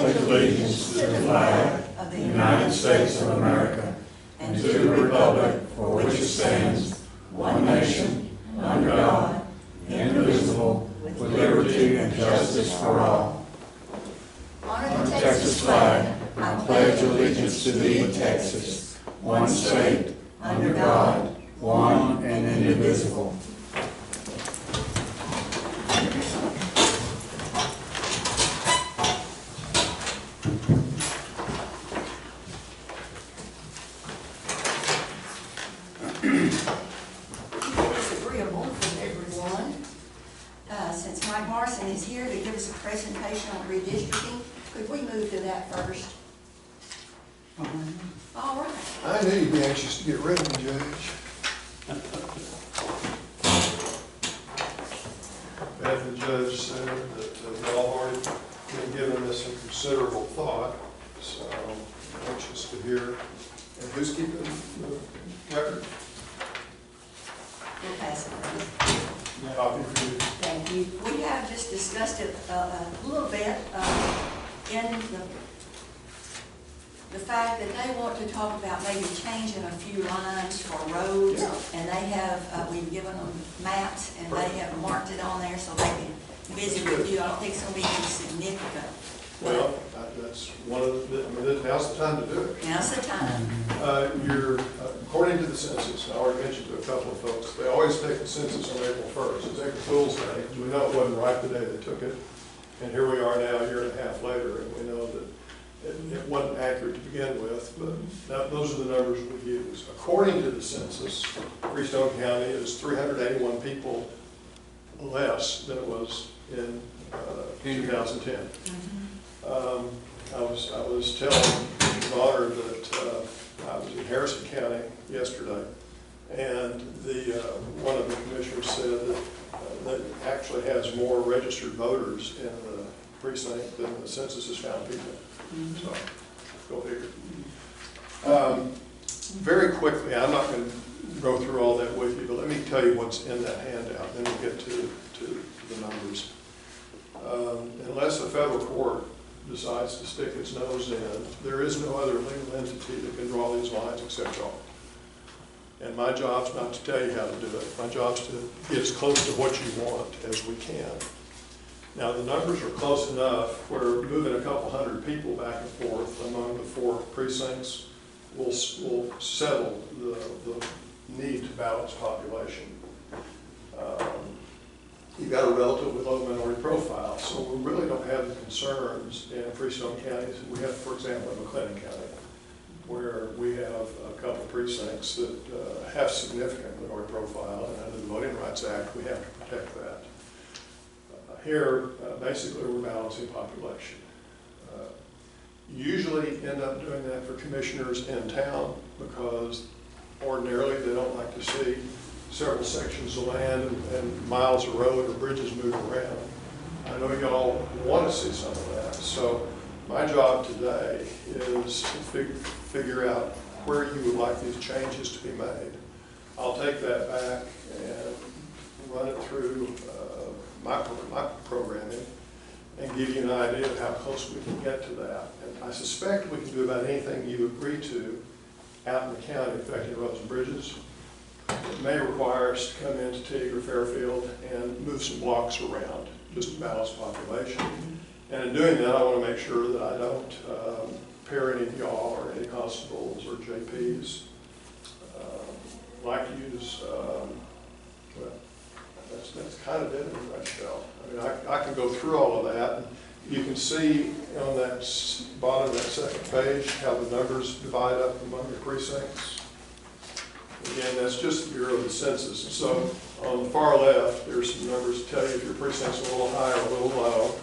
pledge allegiance to the flag of the United States of America and to the republic for which it stands, one nation, under God, indivisible, with liberty and justice for all. Honor the Texas flag, I pledge allegiance to thee, Texas, one state, under God, one and indivisible. Since Mike Morrison is here to give us a presentation on redistricting, could we move to that first? All right. I knew you'd be anxious to get rid of me, Judge. As the judge said, that we've all already been given this some considerable thought, so I'm anxious to hear. And who's keeping the record? We'll pass it. Copy for you. Thank you. We have just discussed it a little bit in the fact that they want to talk about maybe changing a few lines for roads, and they have, we've given them maps, and they have marked it on there so they can visit with you. I don't think it's going to be anything significant. Well, that's one of the, I mean, now's the time to do it. Now's the time. According to the census, I already mentioned to a couple of folks, they always take the census on April 1st. It's April Fool's Day, because we know it wasn't right the day they took it. And here we are now, a year and a half later, and we know that it wasn't accurate to begin with, but those are the numbers we use. According to the census, Freestone County is 381 people less than it was in 2010. I was telling Bonner that I was in Harrison County yesterday, and one of the commissioners said that actually has more registered voters in the precinct than the census has found people. So, go figure. Very quickly, I'm not going to go through all that with you, but let me tell you what's in that handout, then we'll get to the numbers. Unless a federal court decides to stick its nose in, there is no other legal entity that can draw these lines except y'all. And my job's not to tell you how to do it. My job's to get as close to what you want as we can. Now, the numbers are close enough where moving a couple hundred people back and forth among the 4 precincts will settle the need to balance population. You've got a relatively low minority profile, so we really don't have the concerns in Freestone County that we have, for example, in McLennan County, where we have a couple of precincts that have significant minority profile, and under the Voting Rights Act, we have to protect that. Here, basically, we're balancing population. Usually end up doing that for commissioners in town because ordinarily they don't like to see several sections of land and miles of road or bridges move around. I know y'all want to see some of that. So my job today is to figure out where you would like these changes to be made. I'll take that back and run it through my programming and give you an idea of how close we can get to that. And I suspect we can do about anything you agree to out in the county affecting roads and bridges. It may require us to come into Teague or Fairfield and move some blocks around just to balance population. And in doing that, I want to make sure that I don't pair any of y'all or any constables or JPs. Like to use, well, that's kind of it in a nutshell. I mean, I can go through all of that. And you can see on that bottom of that second page how the numbers divide up among the precincts. Again, that's just the Bureau of the Census. And so on the far left, there's some numbers to tell you if your precinct's a little high or a little low.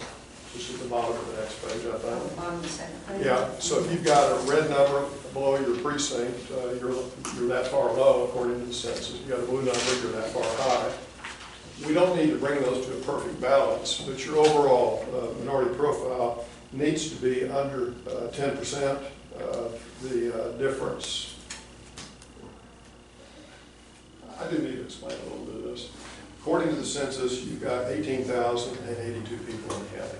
Just at the bottom of the next page, I think. Bottom of the second page. Yeah, so if you've got a red number below your precinct, you're that far low according to the census. If you've got a blue number, you're that far high. We don't need to bring those to a perfect balance, but your overall minority profile needs to be under 10% of the difference. I do need to explain a little bit of this. According to the census, you've got 18,082 people in the county.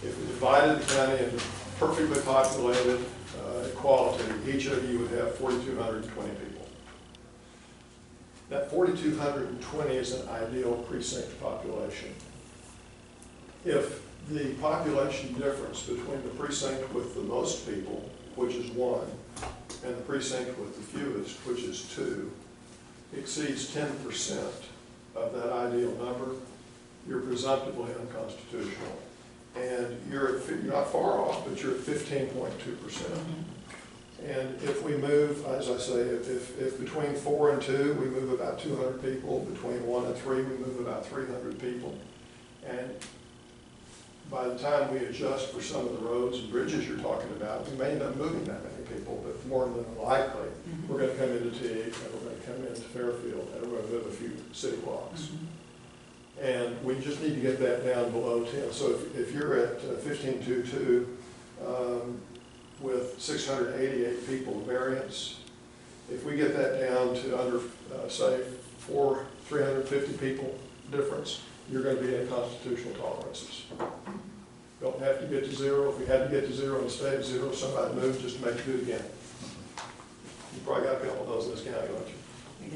If divided the county into perfectly populated equality, each of you would have 4,220 people. That 4,220 is an ideal precinct population. If the population difference between the precinct with the most people, which is 1, and the precinct with the fewest, which is 2, exceeds 10% of that ideal number, you're presumptively unconstitutional. And you're not far off, but you're at 15.2%. And if we move, as I say, if between 4 and 2, we move about 200 people, between 1 and 3, we move about 300 people. And by the time we adjust for some of the roads and bridges you're talking about, we may end up moving that many people, but more than likely, we're going to come into Teague, and we're going to come into Fairfield, and we're going to move a few city blocks. And we just need to get that down below 10. So if you're at 15.22 with 688 people variance, if we get that down to under, say, 350 people difference, you're going to be in constitutional tolerances. Don't have to get to 0. If we had to get to 0 and stay at 0, somebody moved just to make it do it again. You probably got a couple of those in this county, don't you? We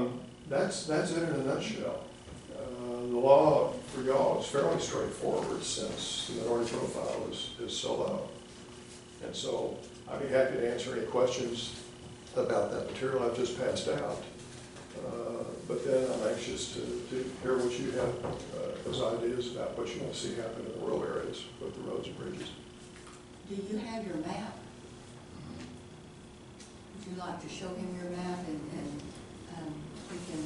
do. That's it in a nutshell. The law for y'all is fairly straightforward since the minority profile is so low. And so I'd be happy to answer any questions about that material I've just passed out. But then I'm anxious to hear what you have as ideas about what you want to see happen in the rural areas with the roads and bridges. Do you have your map? Would you like to show him your map and we can,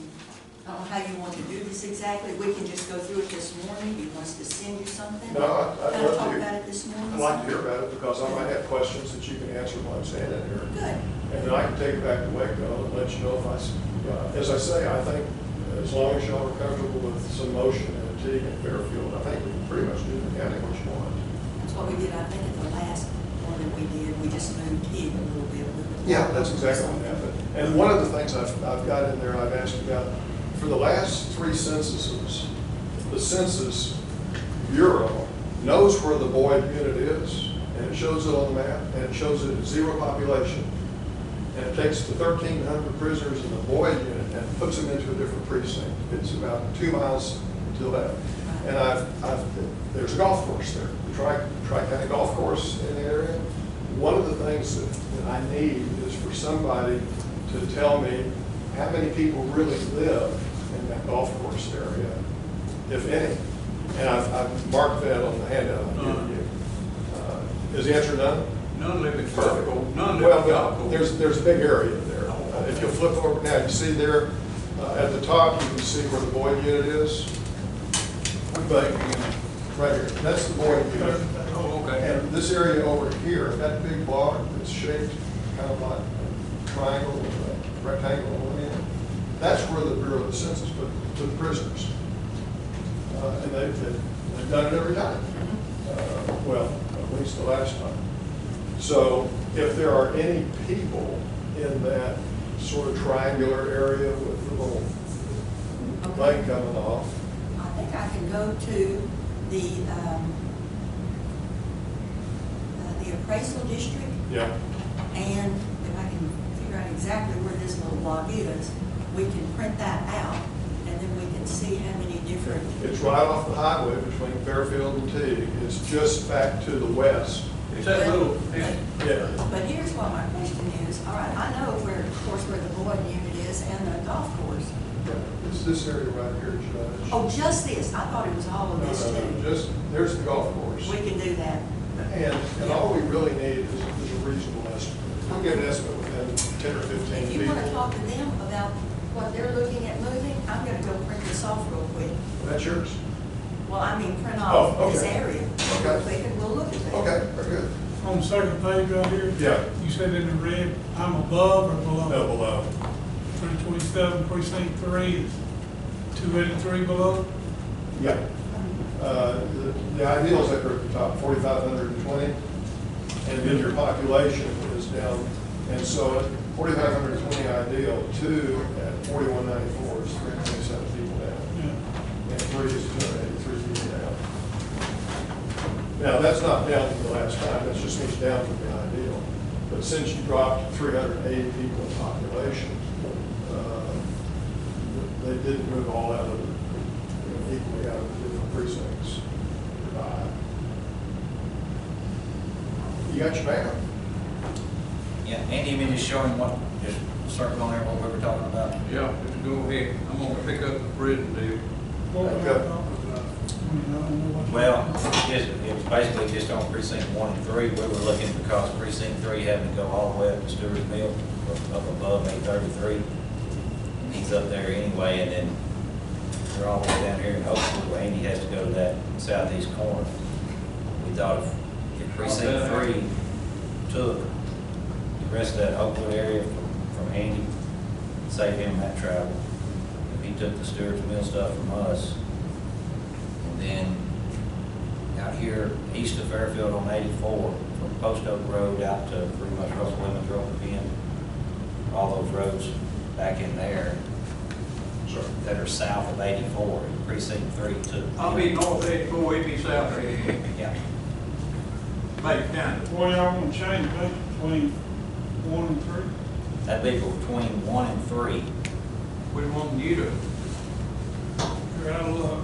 I don't know how you want to do this exactly. We can just go through it this morning. You want us to send you something? No, I'd Kind of love talk to. about it this morning? I'd like to hear about it because I might have questions that you can answer while I'm standing here. Good. And then I can take it back to Waco and let you know if as I say, I think as long as y'all are comfortable with some motion in Teague and Fairfield, I think we can pretty much do the county what you want. That's what we did, I think, at the last one that we did. We just moved Teague a little bit. Yeah, that's exactly what happened. And one of the things I've got in there, I've asked about, for the last 3 censuses, the Census Bureau knows where the Boyd unit is, and it shows it on the map, and it shows it at 0 population. And it takes the 1,300 prisoners in the Boyd unit and puts them into a different precinct. It's about 2 miles to the left. And there's a golf course there, the Tri-County Golf Course in the area. One of the things that I need is for somebody to tell me how many people really live in that golf course area, if any. And I've marked that on the handout I'm giving you. Is the answer none? None live in Perfect. Fairfield. None live in Well, Fairfield. there's a big area there. If you'll flip over now, you see there at the top, you can see where the Boyd unit is. But right here, that's the Boyd unit. Oh, okay. And this area over here, that big block that's shaped kind of like a triangle with a rectangle on one end, that's where the Bureau of the Census put the prisoners. And they've done it every time. Well, at least the last time. So if there are any people in that sort of triangular area with the little lake coming off, I think I can go to the appraisal district, yeah, and if I can figure out exactly where this little block is, we can print that out, and then we can see how many different. it's right off the highway between Fairfield and Teague. It's just back to the west. Is that little, Yeah. But here's what my question is. All right, I know where, of course, where the Boyd unit is and the golf course. It's this area right here, Judge. Oh, just this? I thought it was all of No, this no, no, too. just, there's the golf course. We can do that. And all we really need is a reasonable estimate. We'll get an estimate within 10 or 15 If you want to people. talk to them about what they're looking at moving, I'm going to go print this off real quick. That's yours? Well, I mean, print off Oh, this okay. area. Okay. Real quick, and we'll look at that. Okay, very good. On the second page right here? Yeah. You said in the red, I'm above or below? No, below. 327, precinct 3 is 283 below? Yeah. The ideal is at the top, 4,520, and then your population is down. And so at 4,520 ideal, 2 at 4194 is 327 people down. Yeah. And 3 is 283 people down. Now, that's not down from the last time, that's just means down from the ideal. But since you dropped 380 people in population, they didn't move all out of, equally out of the different precincts. You got your map? Yeah, Andy, you mean just showing what, just circle on there what we were talking about? Yeah, just go ahead. I'm gonna pick up the prison deal. What we Okay. talking about? I mean, I don't know what- Well, it was basically just on precinct 1 and 3. We were looking because precinct 3 having to go all the way up to Stewart's Mill, up above 833. He's up there anyway, and then we're all the way down here in Oakwood, where Andy has to go to that southeast corner. We thought if precinct 3 took the rest of that Oakwood area from Andy, save him that travel. If he took the Stewart's Mill stuff from us, and then out here east of Fairfield on 84, from Post Oak Road out to pretty much Russell Lemons Road again, all those roads back in there that are south of 84, precinct 3 took. I'll be north 84, he'd be south 84. Yeah. Make kind of. What y'all want to change, maybe between 1 and 3? That'd be between 1 and 3. We want you to, You're out of luck.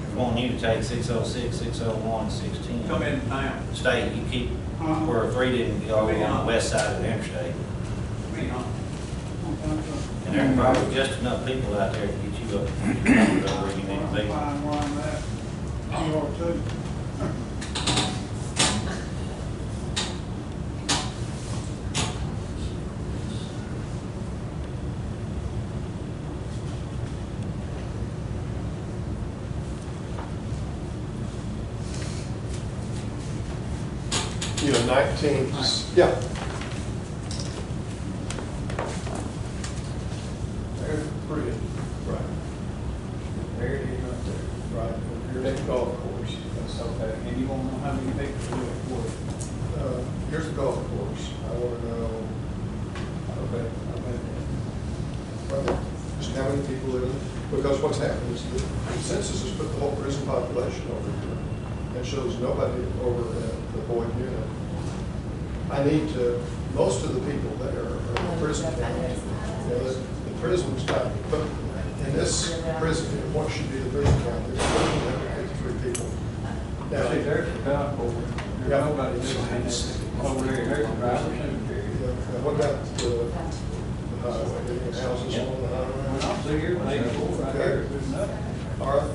We want you to take 606, 601, 610. come in town. Stay, you keep where 3 didn't go on the west side of the interstate. Me, huh? And there are probably just enough people out there to get you up where you need to be. Fine, where I'm at. You are too. You know, 19, yeah. There's the bridge. Right. There it is right there. Right. Here's the golf course. That's Okay, and you wanna know how many people do it for? Here's the golf course. I want to know, Okay, right there, just how many people live in it. Because what's happened is the census has put the whole prison population over here and shows nobody over at the Boyd unit. I need to, most of the people there are in prison county. You know, the prison's got, but in this prison, what should be the prison count, there's 153 people. Now, See, there's the golf course. There's Yeah. nobody doing it. Over there, there's the driver's cemetery. now what about the highway, the houses on the highway? When I see here, 84 right there, there's nothing. All right,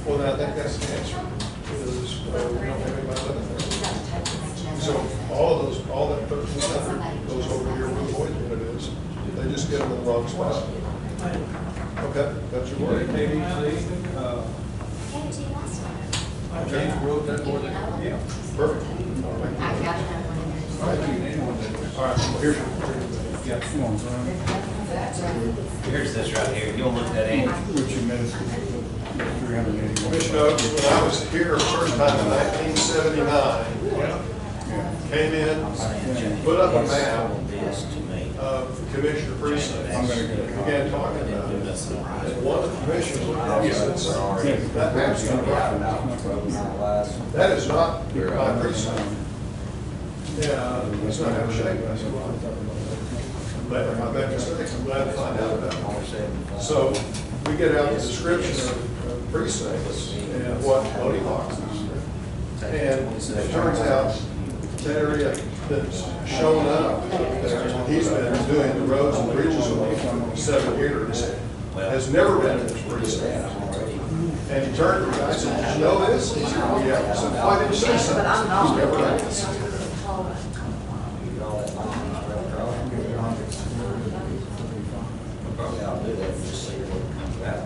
well, then I think that's the answer, is we don't have anybody living there. So all of those, all that 1,300 goes over here where the Boyd unit is. They just get them in the wrong spot. Okay, that's your word. KDC, James Road, that's where they, yeah. Perfect. I think anyone that, All right, well, here's your, yeah, come on, son. Here's this right here. You'll look at that, Andy. What's your medicine? 381. Commissioner Oaks, when I was here first time in 1979, Yeah. came in, I'm saying, Jay, Put up a he's map. showing this to me. of the commissioner precincts, I'm gonna get a copy. began talking about it. And one of the commissioners looked at it and said, that map's not right. That is not my precinct. Yeah, it's not how it's shaped. I said, well, but if I make mistakes, I'm glad to find out about it. So we get out the description of precincts and what voting boxes. And it turns out the area that's shown up there, he's been doing the roads and bridges for 7 years, has never been in this precinct. And he turned to the guy and said, did you know this? He said, oh, yeah. I said, why didn't you say something? He's never done this. Probably I'll do that, just see what comes out.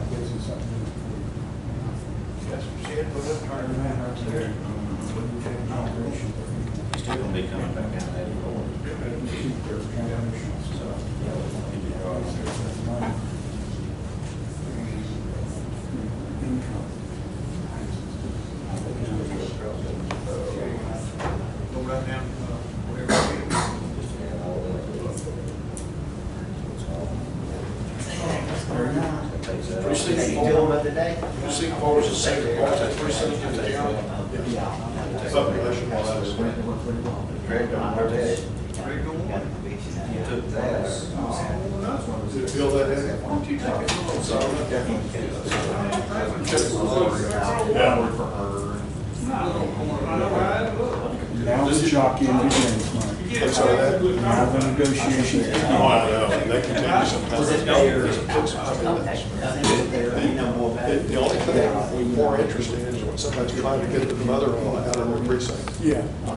That's what she had put up, turned around right there. He's still gonna be coming back down that road. So, yeah, we'll give you a call. Go right down, wherever it is. Precinct, you tell them about the day? precinct voters the same as all the precincts in the county? Population wise. Greg don't know that. Took that. Did it feel that in? Now the jockey and the games, Mike. I'm sorry, that? Now the negotiations. Oh, I know, and they continue sometimes. The only thing more interesting is when somebody's trying to get the mother-in-law out of their precinct. Yeah.